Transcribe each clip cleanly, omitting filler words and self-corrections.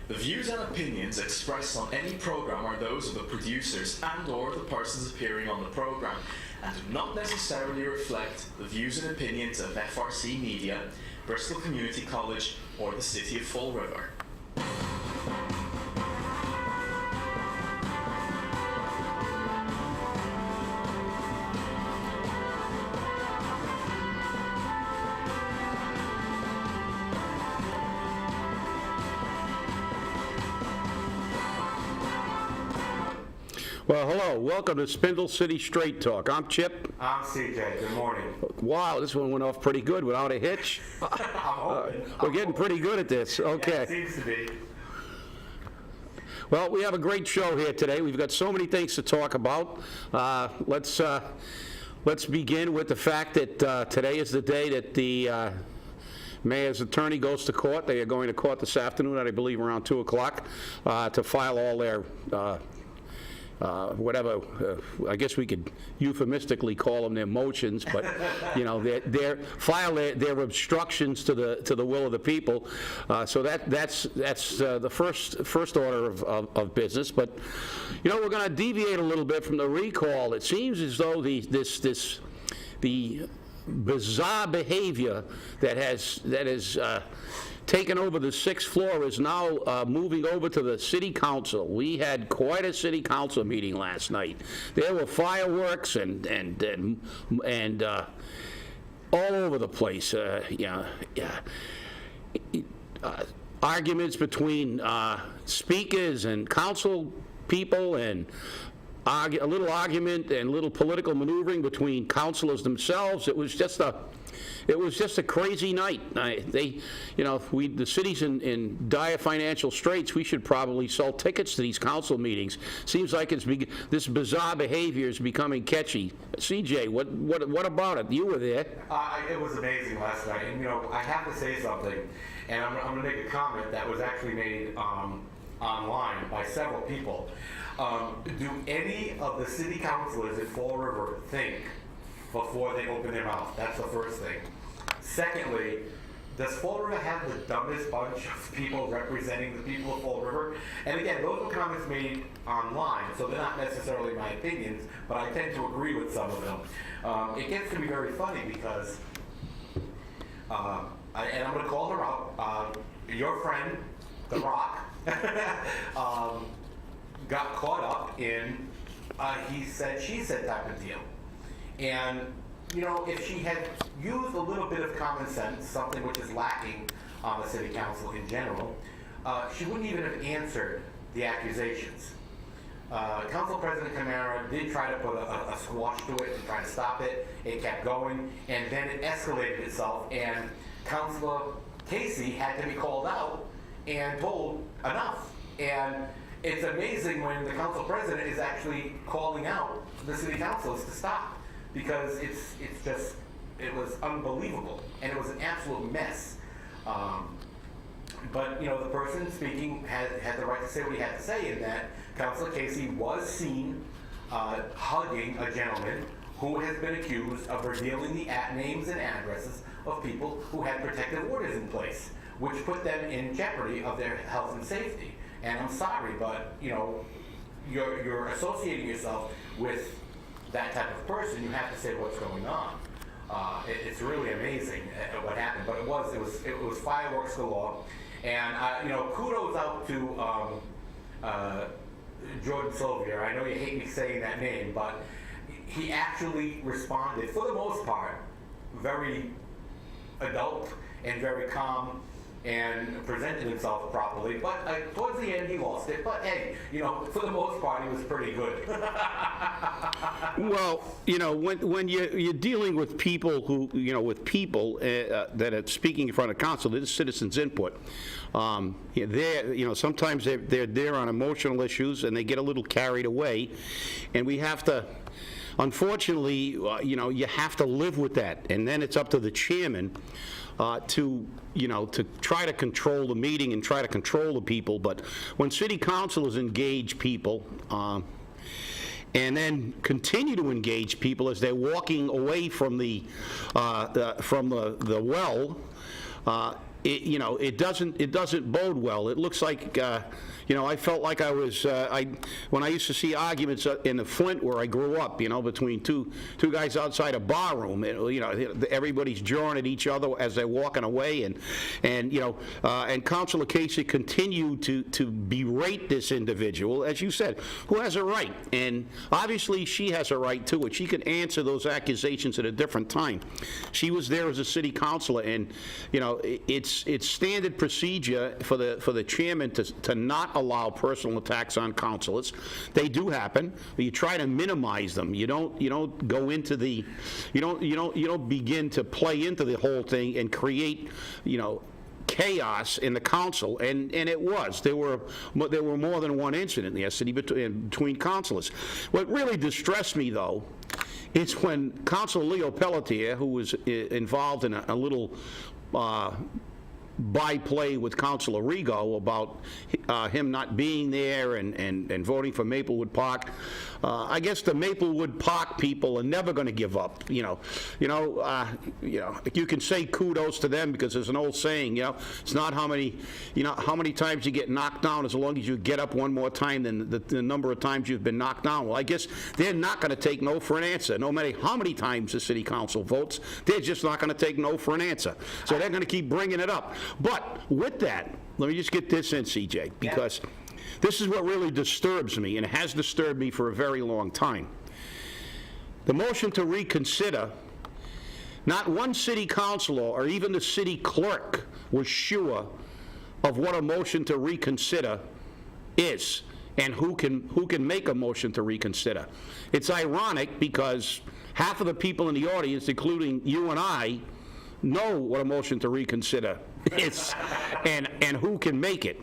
The views and opinions expressed on any program are those of the producers and/or the persons appearing on the program, and do not necessarily reflect the views and opinions of FRC Media, Bristol Community College, or the City of Fall River. Well, hello. Welcome to Spindle City Straight Talk. I'm Chip. I'm CJ. Good morning. Wow, this one went off pretty good without a hitch. I'm hoping. We're getting pretty good at this. Okay. Yeah, it seems to be. Well, we have a great show here today. We've got so many things to talk about. Let's begin with the fact that today is the day that the mayor's attorney goes to court. They are going to court this afternoon at, I believe, around 2 o'clock to file all their I guess we could euphemistically call them their motions, but you know, their obstructions to the will of the people. So that's the first order of business. But you know, we're going to deviate a little bit from the recall. It seems as though the bizarre behavior that has taken over the 6th floor is now moving over to the city council. We had quite a city council meeting last night. There were fireworks and all over the place. Arguments between speakers and council people, and a little argument and little political maneuvering between councilors themselves. It was just a crazy night. If the city's in dire financial straits, we should probably sell tickets to these council meetings. Seems like this bizarre behavior is becoming catchy. CJ, what about it? You were there. It was amazing last night, and you know, I have to say something, and I'm going to make a comment that was actually made online by several people. Do any of the city councilors in Fall River think before they open their mouth? That's the first thing. Secondly, does Fall River have the dumbest bunch of people representing the people of Fall River? And again, those were comments made online, so they're not necessarily my opinions, but I tend to agree with some of them. It gets to be very funny because, and I'm going to call her out, your friend, The Rock, got caught up in he said, she said type of deal. And, you know, if she had used a little bit of common sense, something which is lacking on the city council in general, she wouldn't even have answered the accusations. Council President Camara did try to put a squash to it and try to stop it. It kept going, and then it escalated itself, and Councilor Casey had to be called out and told enough. And it's amazing when the council president is actually calling out the city councilors to stop, because it was unbelievable, and it was an absolute mess. But you know, the person speaking had the right to say what he had to say, in that Councilor Casey was seen hugging a gentleman who has been accused of revealing the names and addresses of people who had protective orders in place, which put them in jeopardy of their health and safety. And I'm sorry, but you know, you're associating yourself with that type of person. You have to say what's going on. It's really amazing what happened, but it was fireworks galore. And you know, kudos out to Jordan Sylvia. I know you hate me saying that name, but he actually responded, for the most part, very adult and very calm, and presented himself properly, but towards the end he lost it. But hey, you know, for the most part he was pretty good. Well, you know, when you're dealing with people who, you know, with people that are speaking in front of council, this is citizens' input. You know, sometimes they're there on emotional issues and they get a little carried away, and we have to. Unfortunately, you know, you have to live with that, and then it's up to the chairman to try to control the meeting and try to control the people. But when city councilors engage people, and then continue to engage people as they're walking away from the well, it doesn't bode well. It looks like, I felt like I was, when I used to see arguments in the Flint where I grew up, between two guys outside a bar room, everybody's jawing at each other as they're walking away, and Councilor Casey continued to berate this individual, as you said, who has a right, and obviously she has a right to it. She can answer those accusations at a different time. She was there as a city councilor, and it's standard procedure for the chairman to not allow personal attacks on councilors. They do happen, but you try to minimize them. You don't go into the, you don't begin to play into the whole thing and create, chaos in the council, and it was. There were more than one incident in the city between councilors. What really distressed me, though, is when Councilor Leo Pelletier, who was involved in a little byplay with Councilor Rigo about him not being there and voting for Maplewood Park. I guess the Maplewood Park people are never going to give up. You can say kudos to them because there's an old saying. It's not how many times you get knocked down, as long as you get up one more time than the number of times you've been knocked down. Well, I guess they're not going to take no for an answer. No matter how many times the city council votes, they're just not going to take no for an answer. So they're going to keep bringing it up. But with that, let me just get this in, CJ, because this is what really disturbs me, and it has disturbed me for a very long time. The motion to reconsider, not one city councilor or even the city clerk was sure of what a motion to reconsider is and who can make a motion to reconsider. It's ironic because half of the people in the audience, including you and I, know what a motion to reconsider is and who can make it.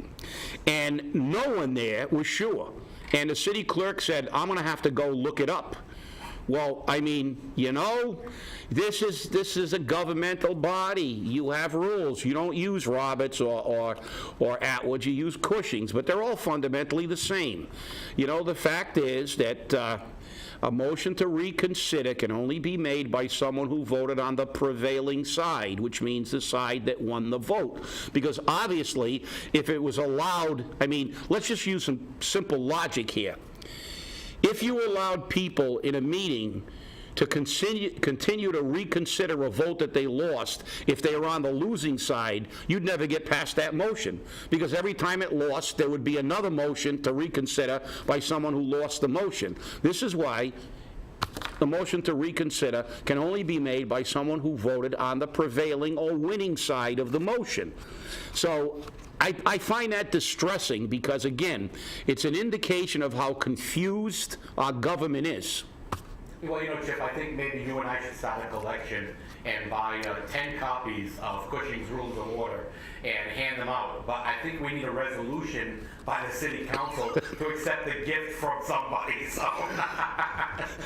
And no one there was sure. And the city clerk said, I'm going to have to go look it up. Well, I mean, this is a governmental body. You have rules. You don't use Roberts or Atwood. You use Cushing's, but they're all fundamentally the same. The fact is that a motion to reconsider can only be made by someone who voted on the prevailing side, which means the side that won the vote. Because obviously, if it was allowed, let's just use some simple logic here. If you allowed people in a meeting to continue to reconsider a vote that they lost, if they were on the losing side, you'd never get past that motion. Because every time it lost, there would be another motion to reconsider by someone who lost the motion. This is why the motion to reconsider can only be made by someone who voted on the prevailing or winning side of the motion. So I find that distressing because, again, it's an indication of how confused our government is. Well, Chip, I think maybe you and I should start a collection and buy 10 copies of Cushing's Rules of Order and hand them out. But I think we need a resolution by the city council to accept a gift from somebody. So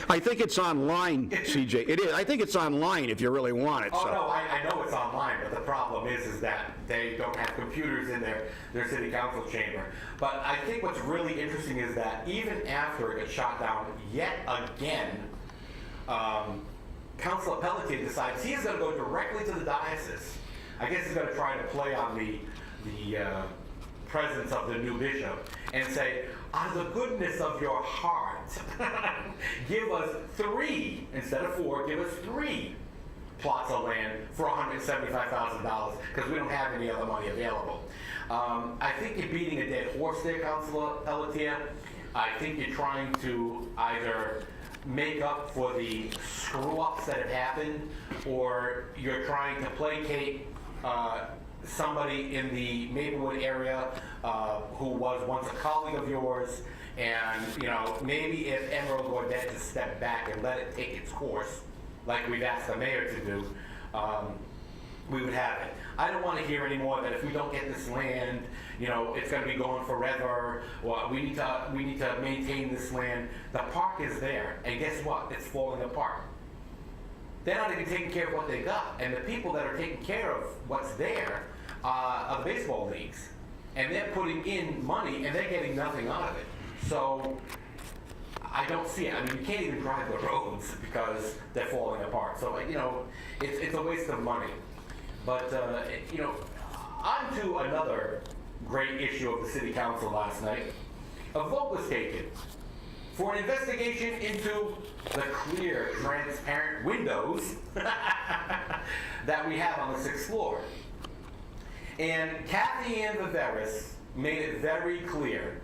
I think it's online, CJ. It is. I think it's online if you really want it. Oh, so. No, I know it's online, but the problem is that they don't have computers in their city council chamber. But I think what's really interesting is that even after it got shot down yet again, Councilor Pelletier decides he is going to go directly to the diocese. I guess he's going to try to play on the presence of the new bishop and say, out of the goodness of your heart, give us 3, instead of 4, give us 3 plots of land for $175,000 because we don't have any other money available. I think you're beating a dead horse there, Councilor Pelletier. I think you're trying to either make up for the screw-ups that have happened, or you're trying to placate somebody in the Maplewood area who was once a colleague of yours, and maybe if Emerald Gaudet just stepped back and let it take its course, like we've asked the mayor to do, we would have it. I don't want to hear anymore that if we don't get this land, it's going to be going forever, or we need to maintain this land. The park is there, and guess what? It's falling apart. They're not even taking care of what they got, and the people that are taking care of what's there are the baseball leagues, and they're putting in money, and they're getting nothing out of it. So I don't see it. You can't even drive the roads because they're falling apart. So it's a waste of money. But to another great issue of the city council last night. A vote was taken for an investigation into the clear, transparent windows that we have on the 6th floor. And Kathy Ann Viveris made it very clear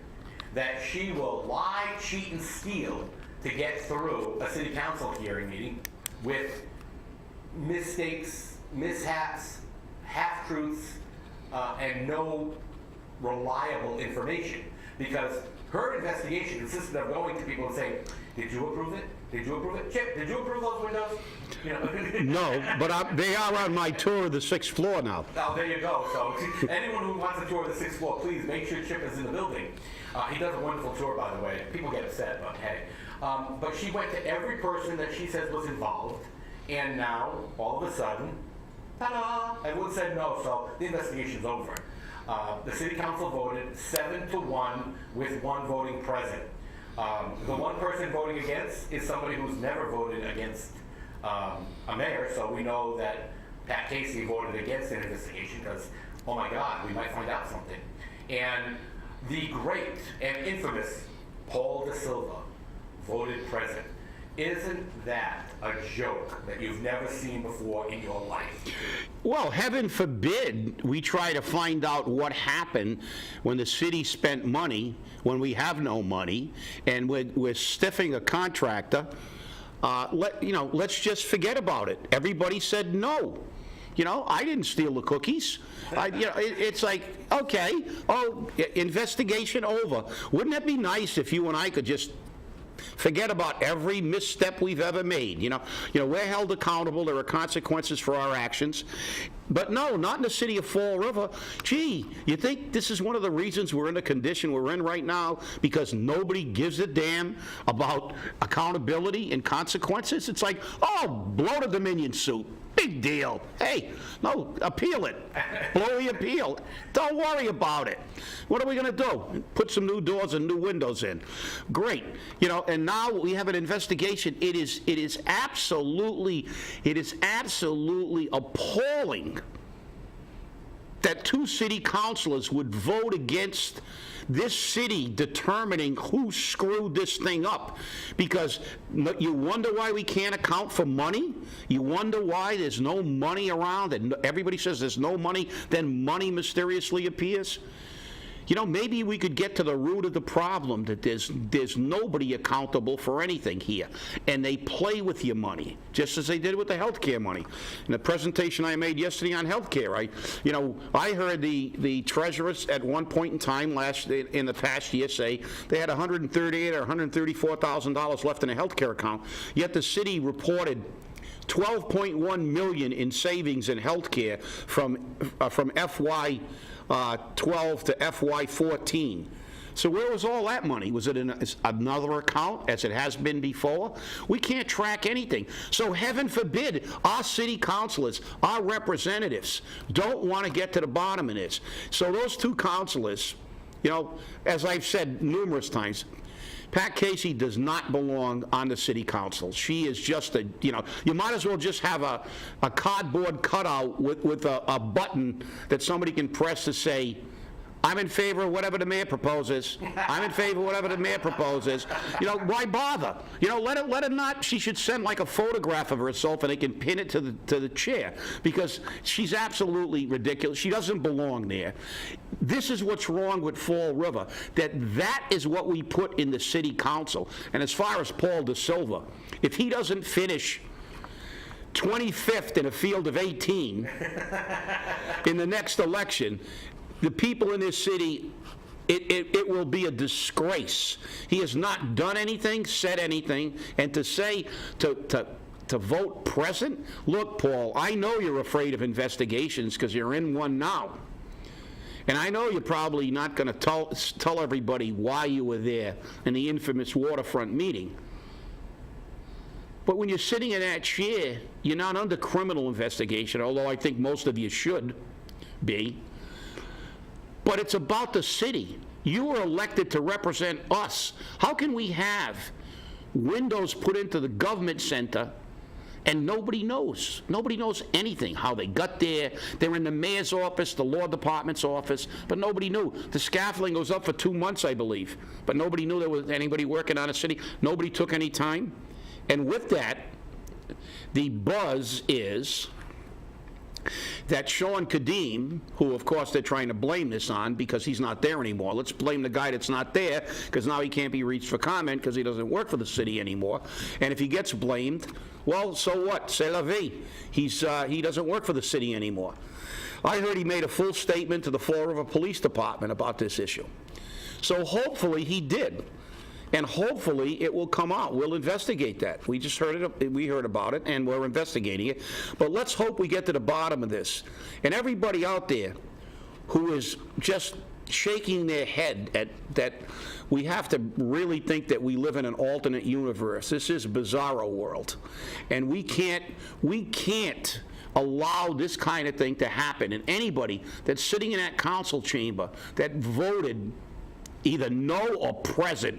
that she will lie, cheat, and steal to get through a city council hearing meeting with mistakes, mishaps, half-truths, and no reliable information. Because her investigation consisted of going to people and saying, did you approve it? Did you approve it? Chip, did you approve those windows? You know. No, but they are on my tour of the 6th floor now. Oh, there you go. So anyone who wants a tour of the 6th floor, please make sure Chip is in the building. He does a wonderful tour, by the way. People get upset, but hey. But she went to every person that she says was involved, and now, all of a sudden, ta-da, everyone said no, so the investigation's over. The city council voted 7-1 with one voting present. The one person voting against is somebody who's never voted against a mayor, so we know that Pat Casey voted against an investigation because, oh my God, we might find out something. And the great and infamous Paul De Silva voted present. Isn't that a joke that you've never seen before in your life? Well, heaven forbid we try to find out what happened when the city spent money, when we have no money, and we're stiffing a contractor. Let's just forget about it. Everybody said no. I didn't steal the cookies. It's like, okay, investigation over. Wouldn't it be nice if you and I could just forget about every misstep we've ever made? We're held accountable. There are consequences for our actions. But no, not in the city of Fall River. Gee, you think this is one of the reasons we're in the condition we're in right now? Because nobody gives a damn about accountability and consequences? It's like, blow the Dominion suit. Big deal. Hey, no, appeal it. Blow the appeal. Don't worry about it. What are we going to do? Put some new doors and new windows in. Great. And now we have an investigation. It is absolutely appalling that two city councilors would vote against this city determining who screwed this thing up. Because you wonder why we can't account for money? You wonder why there's no money around, and everybody says there's no money, then money mysteriously appears? Maybe we could get to the root of the problem, that there's nobody accountable for anything here. And they play with your money, just as they did with the health care money. In the presentation I made yesterday on health care, I heard the treasurers at one point in time in the past year say they had $138,000 or $134,000 left in a health care account, yet the city reported $12.1 million in savings in health care from FY 12 to FY 14. So where was all that money? Was it in another account, as it has been before? We can't track anything. So heaven forbid our city councilors, our representatives, don't want to get to the bottom of this. So those two councilors, as I've said numerous times, Pat Casey does not belong on the city council. She is just you might as well just have a cardboard cutout with a button that somebody can press to say, I'm in favor of whatever the mayor proposes. I'm in favor of whatever the mayor proposes. Why bother? Let her not. She should send like a photograph of herself and they can pin it to the chair, because she's absolutely ridiculous. She doesn't belong there. This is what's wrong with Fall River, that is what we put in the city council. And as far as Paul De Silva, if he doesn't finish 25th in a field of 18 in the next election, the people in this city, it will be a disgrace. He has not done anything, said anything, and to say to vote present. Look, Paul, I know you're afraid of investigations because you're in one now. And I know you're probably not going to tell everybody why you were there in the infamous waterfront meeting. But when you're sitting in that chair, you're not under criminal investigation, although I think most of you should be. But it's about the city. You were elected to represent us. How can we have windows put into the government center And nobody knows. Nobody knows anything, how they got there. They're in the mayor's office, the law department's office, but nobody knew. The scaffolding was up for 2 months, I believe, but nobody knew there was anybody working on a city. Nobody took any time. And with that, the buzz is that Sean Kadim, who of course they're trying to blame this on because he's not there anymore. Let's blame the guy that's not there, because now he can't be reached for comment because he doesn't work for the city anymore. And if he gets blamed, well, so what? C'est la vie. He doesn't work for the city anymore. I heard he made a full statement to the Fall River Police Department about this issue. So hopefully he did. And hopefully it will come out. We'll investigate that. We just heard it. We heard about it, and we're investigating it. But let's hope we get to the bottom of this. And everybody out there who is just shaking their head at that, we have to really think that we live in an alternate universe. This is a bizarro world, and we can't allow this kind of thing to happen. And anybody that's sitting in that council chamber that voted either no or present.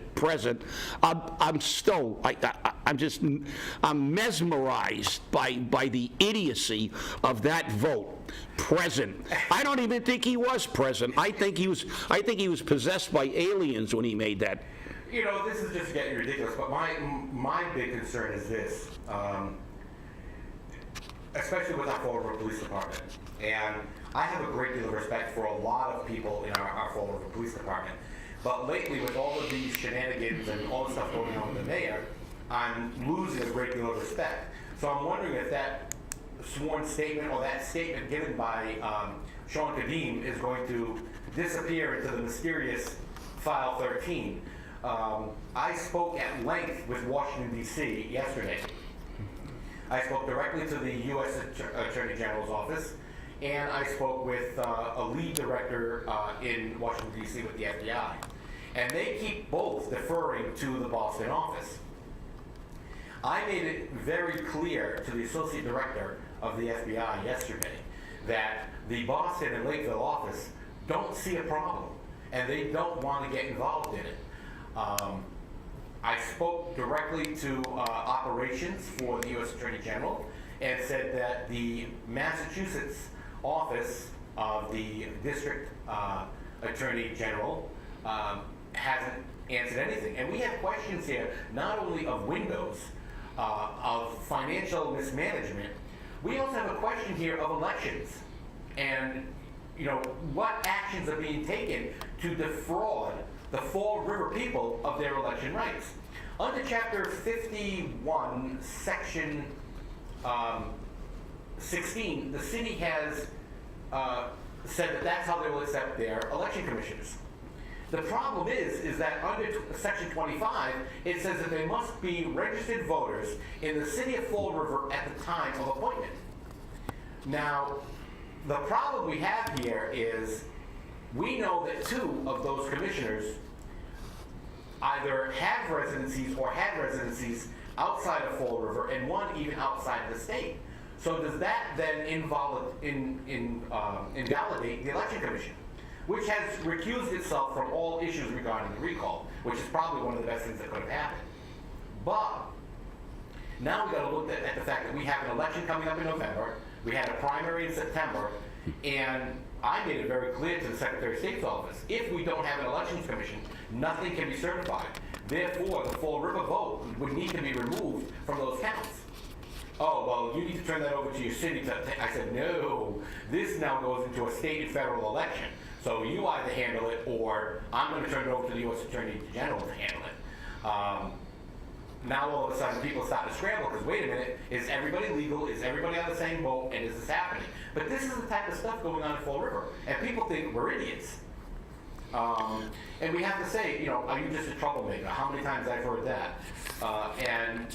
I'm mesmerized by the idiocy of that vote. Present. I don't even think he was present. I think he was possessed by aliens when he made that. You know, this is just getting ridiculous. But my big concern is this, especially with our Fall River Police Department, and I have a great deal of respect for a lot of people in our Fall River Police Department. But lately, with all of these shenanigans and all the stuff going on with the mayor, I'm losing a great deal of respect. So I'm wondering if that sworn statement or that statement given by Sean Kadim is going to disappear into the mysterious File 13. I spoke at length with Washington, D.C. yesterday. I spoke directly to the U.S. Attorney General's office, and I spoke with a lead director in Washington, D.C. with the FBI. And they keep both deferring to the Boston office. I made it very clear to the associate director of the FBI yesterday that the Boston and Lakeville office don't see a problem, and they don't want to get involved in it. I spoke directly to operations for the U.S. Attorney General and said that the Massachusetts office of the District Attorney General hasn't answered anything. And we have questions here, not only of windows, of financial mismanagement, we also have a question here of elections. And, you know, what actions are being taken to defraud the Fall River people of their election rights. Under Chapter 51, Section 16, the city has said that that's how they will accept their election commissioners. The problem is that under Section 25, it says that they must be registered voters in the city of Fall River at the time of appointment. Now, the problem we have here is we know that 2 of those commissioners either have residencies or had residencies outside of Fall River, and 1 even outside of the state. So does that then invalidate the Election Commission, which has recused itself from all issues regarding the recall, which is probably one of the best things that could have happened. But now we got to look at the fact that we have an election coming up in November, we had a primary in September, and I made it very clear to the Secretary of State's office, if we don't have an elections commission, nothing can be certified. Therefore, the Fall River vote would need to be removed from those counts. Oh, well, you need to turn that over to your city. I said, no, this now goes into a state and federal election. So you either handle it, or I'm going to turn it over to the U.S. Attorney General to handle it. Now all of a sudden people start to scramble because wait a minute, is everybody legal? Is everybody on the same boat? And is this happening? But this is the type of stuff going on in Fall River, and people think we're idiots. And we have to say, you know, are you just a troublemaker? How many times I've heard that? And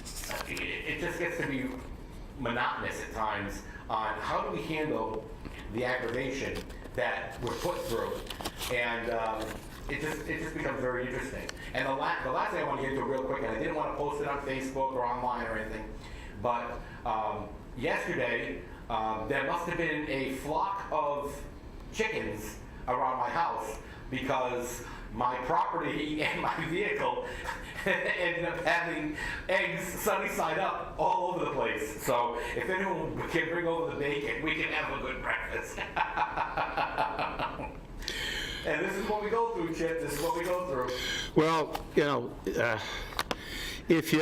it just gets to be monotonous at times on how do we handle the aggravation that we're put through. And it just becomes very interesting. And the last thing I want to get into real quick, and I didn't want to post it on Facebook or online or anything, but yesterday there must have been a flock of chickens around my house because my property and my vehicle ended up having eggs sunny side up all over the place. So if anyone can bring over the bacon, we can have a good breakfast. And this is what we go through, Chip. This is what we go through. Well, if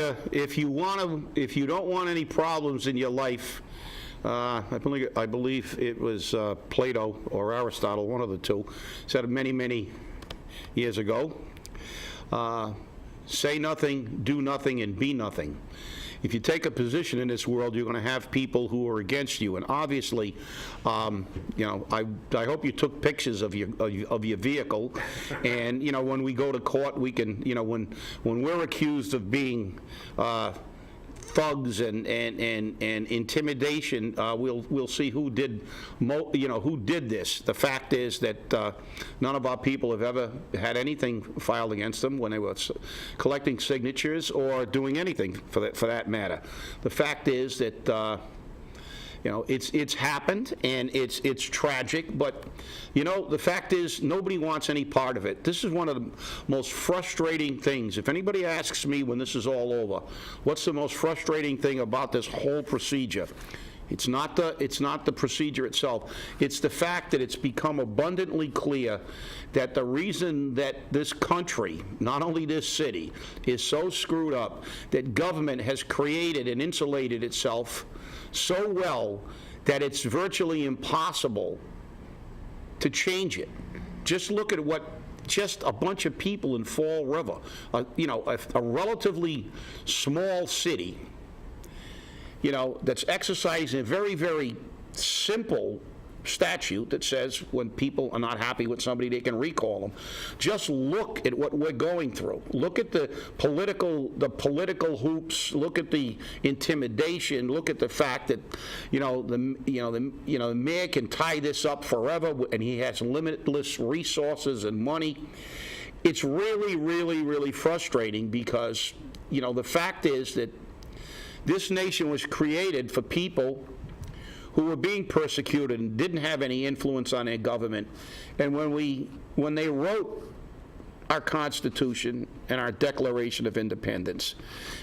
you don't want any problems in your life, I believe it was Plato or Aristotle, one of the two, said many years ago, say nothing, do nothing, and be nothing. If you take a position in this world, you're going to have people who are against you, and obviously, I hope you took pictures of your vehicle, and when we go to court, we can, when we're accused of being thugs and intimidation, we'll see who did this. The fact is that none of our people have ever had anything filed against them when they were collecting signatures or doing anything for that matter. The fact is that it's happened, and it's tragic, but the fact is nobody wants any part of it. This is one of the most frustrating things. If anybody asks me when this is all over, what's the most frustrating thing about this whole procedure? It's not the procedure itself. It's the fact that it's become abundantly clear that the reason that this country, not only this city, is so screwed up, that government has created and insulated itself so well that it's virtually impossible to change it. Just look at what just a bunch of people in Fall River, a relatively small city, that's exercising a very, very simple statute that says when people are not happy with somebody, they can recall them. Just look at what we're going through. Look at the political hoops. Look at the intimidation. Look at the fact that the mayor can tie this up forever, and he has limitless resources and money. It's really, really, really frustrating because the fact is that this nation was created for people who were being persecuted and didn't have any influence on their government. And when they wrote our Constitution and our Declaration of Independence,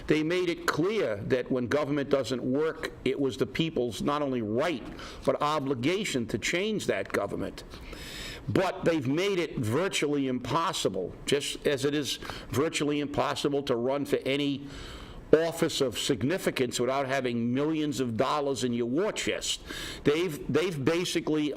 they made it clear that when government doesn't work, it was the people's not only right, but obligation to change that government. But they've made it virtually impossible, just as it is virtually impossible to run for any office of significance without having millions of dollars in your war chest. They've basically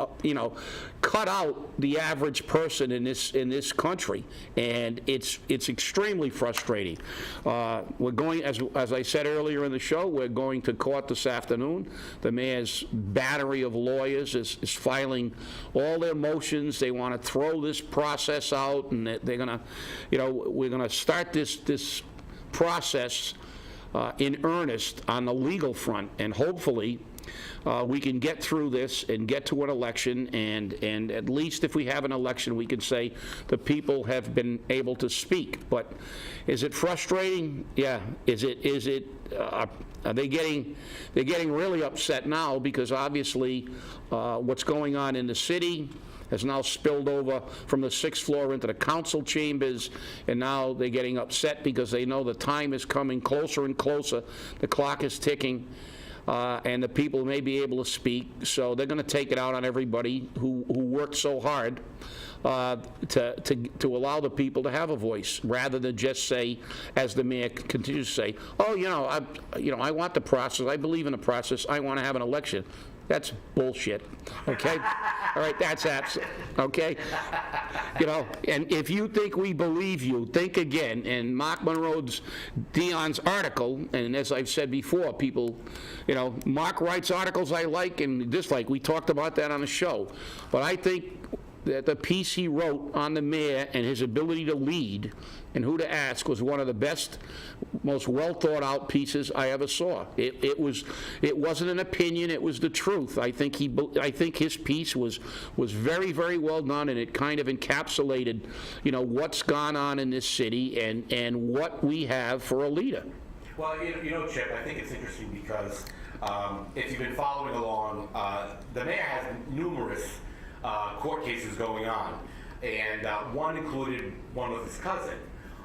cut out the average person in this country, and it's extremely frustrating. We're going, as I said earlier in the show, we're going to court this afternoon. The mayor's battery of lawyers is filing all their motions. They want to throw this process out, and they're going to, we're going to start this process in earnest on the legal front, and hopefully we can get through this and get to an election, and at least if we have an election, we can say the people have been able to speak. But is it frustrating? Yeah. Is it? Are they're getting really upset now because obviously what's going on in the city has now spilled over from the 6th floor into the council chambers, and now they're getting upset because they know the time is coming closer and closer. The clock is ticking, and the people may be able to speak, so they're going to take it out on everybody who worked so hard to allow the people to have a voice, rather than just say, as the mayor continues to say, I want the process, I believe in the process, I want to have an election. That's bullshit, okay? All right, that's absolute, okay? And if you think we believe you, think again. And Mark Monroe's, Dion's article, and as I've said before, people, Mark writes articles I like and dislike. We talked about that on the show. But I think that the piece he wrote on the mayor and his ability to lead and who to ask was one of the best, most well thought out pieces I ever saw. It wasn't an opinion, it was the truth. I think his piece was very, very well done, and it kind of encapsulated, what's gone on in this city and what we have for a leader. Well, Chip, I think it's interesting because if you've been following along, the mayor has numerous court cases going on. and one included one with his cousin,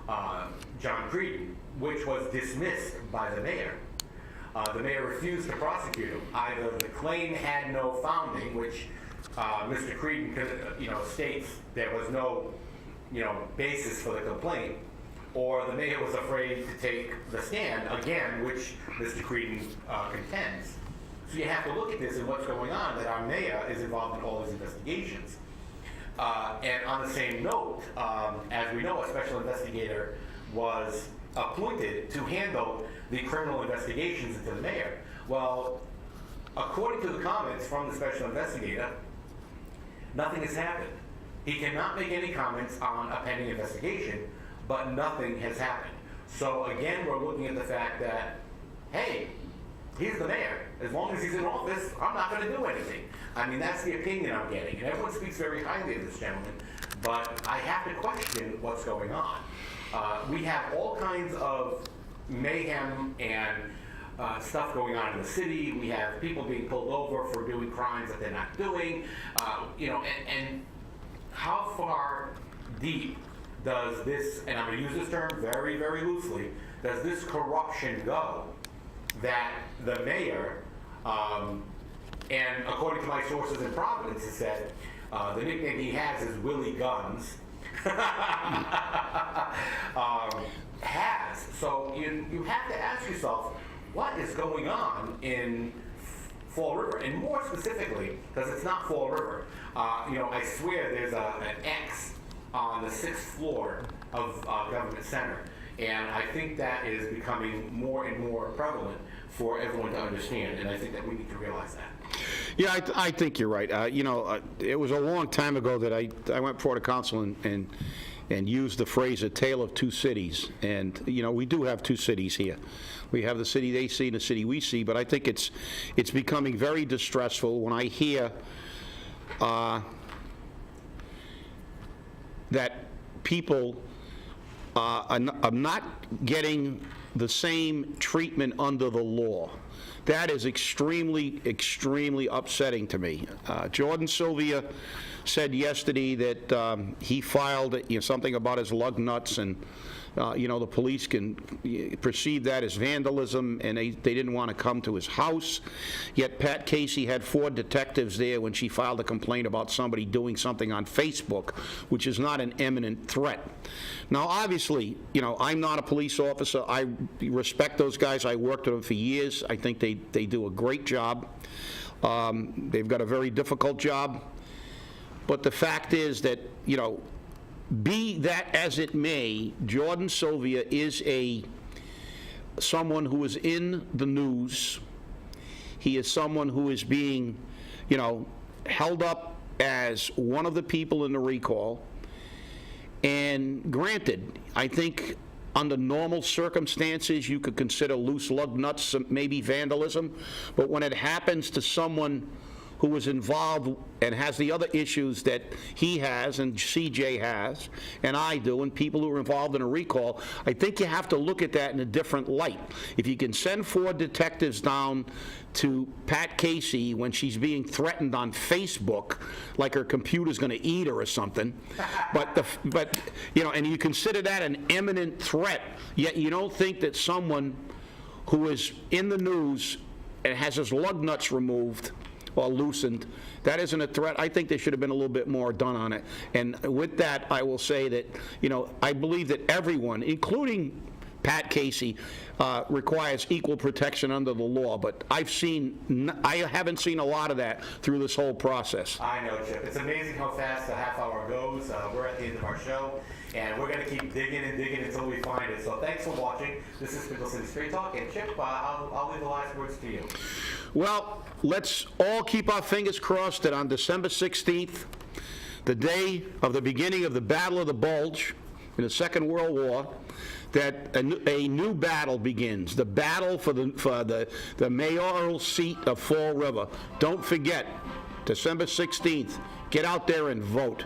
John Creedon, which was dismissed by the mayor. The mayor refused to prosecute him. Either the claim had no founding, which Mr. Creedon, states there was no, basis for the complaint, or the mayor was afraid to take the stand again, which Mr. Creedon contends. So you have to look at this and what's going on, that our mayor is involved in all these investigations. And on the same note, as we know, a special investigator was appointed to handle the criminal investigations into the mayor. Well, according to the comments from the special investigator, nothing has happened. He cannot make any comments on a pending investigation, but nothing has happened. So again, we're looking at the fact that, hey, he's the mayor. As long as he's in office, I'm not going to do anything. I mean, that's the opinion I'm getting. And everyone speaks very highly of this gentleman, but I have to question what's going on. We have all kinds of mayhem and stuff going on in the city. We have people being pulled over for doing crimes that they're not doing. And how far deep does this, and I'm going to use this term very, very loosely, does this corruption go that the mayor, and according to my sources in Providence, has said the nickname he has is Willie Guns, has. So you have to ask yourself, what is going on in Fall River? And more specifically, because it's not Fall River, I swear there's an X on the 6th floor of Government Center. And I think that is becoming more and more prevalent for everyone to understand, and I think that we need to realize that. Yeah, I think you're right. It was a long time ago that I went before the council and used the phrase "a tale of two cities." And we do have two cities here. We have the city they see and the city we see. But I think it's becoming very distressful when I hear that people are not getting the same treatment under the law. That is extremely, extremely upsetting to me. Jordan Sylvia said yesterday that he filed something about his lug nuts, and the police can perceive that as vandalism, and they didn't want to come to his house. Yet Pat Casey had 4 detectives there when she filed a complaint about somebody doing something on Facebook, which is not an imminent threat. Now, obviously, I'm not a police officer. I respect those guys. I worked with them for years. I think they do a great job. They've got a very difficult job. But the fact is that, be that as it may, Jordan Sylvia is someone who is in the news. He is someone who is being, held up as one of the people in the recall. And granted, I think under normal circumstances, you could consider loose lug nuts maybe vandalism. But when it happens to someone who was involved and has the other issues that he has and CJ has and I do, and people who are involved in a recall, I think you have to look at that in a different light. If you can send 4 detectives down to Pat Casey when she's being threatened on Facebook, like her computer's going to eat her or something, and you consider that an imminent threat, yet you don't think that someone who is in the news and has his lug nuts removed or loosened, that isn't a threat. I think there should have been a little bit more done on it. And with that, I will say that, I believe that everyone, including Pat Casey, requires equal protection under the law. But I haven't seen a lot of that through this whole process. I know, Chip. It's amazing how fast a half hour goes. We're at the end of our show, and we're going to keep digging and digging until we find it. So thanks for watching. This is Spindle City Straight Talk, and Chip, I'll leave the last words to you. Well, let's all keep our fingers crossed that on December 16th, the day of the beginning of the Battle of the Bulge in the Second World War, that a new battle begins, the battle for the mayoral seat of Fall River. Don't forget, December 16th, get out there and vote.